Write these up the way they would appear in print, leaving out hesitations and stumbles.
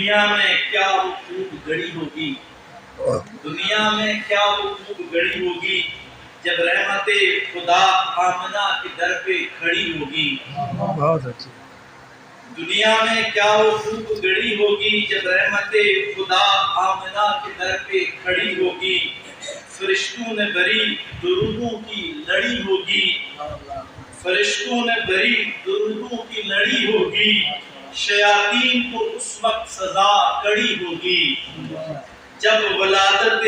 دنیا میں کیا وہ خوب گڑی ہوگی، دنیا میں کیا وہ خوب گڑی ہوگی جب رحمت خدا آمنہ کے در پہ کھڑی ہوگی۔ بہت اچھی۔ دنیا میں کیا وہ خوب گڑی ہوگی جب رحمت خدا آمنہ کے در پہ کھڑی ہوگی۔ فرشتوں نے بری درودوں کی لڑی ہوگی، فرشتوں نے بری درودوں کی لڑی ہوگی، شیاطین کو اس وقت سزا کڑی ہوگی جب ولادت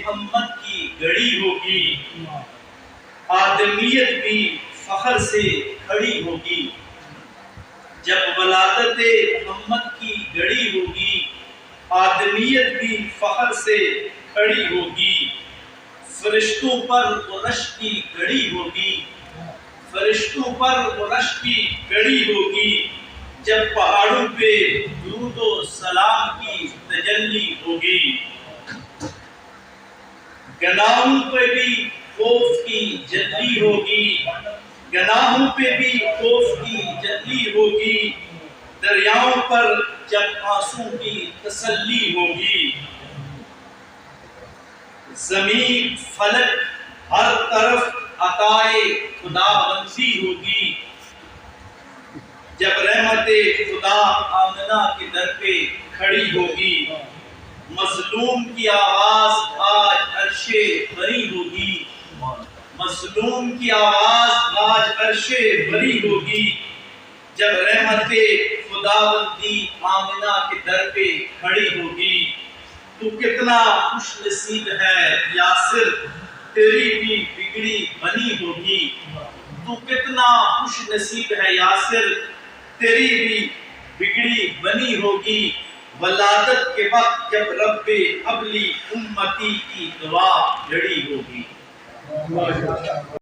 محمد کی گھڑی ہوگی۔ آدمیت بھی فخر سے کھڑی ہوگی جب ولادت محمد کی گھڑی ہوگی، آدمیت بھی فخر سے کھڑی ہوگی۔ فرشتوں پر عرش کی گھڑی ہوگی، فرشتوں پر عرش کی گھڑی ہوگی جب پہاڑوں پہ درود و سلام کی تجلی ہوگی۔ گناہوں پہ بھی خوف کی جلی ہوگی، گناہوں پہ بھی خوف کی جلی ہوگی، دریاؤں پر جب آنسوں کی تسلی ہوگی۔ زمین فلک ہر طرف عطائے خدا بندی ہوگی جب رحمت خدا آمنہ کے در پہ کھڑی ہوگی۔ مظلوم کی آواز آج عرش بری ہوگی، مظلوم کی آواز آج عرش بری ہوگی جب رحمت خداوندی آمنہ کے در پہ کھڑی ہوگی۔ تو کتنا خوش نصیب ہے یاسر، تیری بھی بگڑی بنی ہوگی۔ تو کتنا خوش نصیب ہے یاسر، تیری بھی بگڑی بنی ہوگی۔ ولادت کے وقت جب رب ابلی امتی کی دعا جڑی ہوگی۔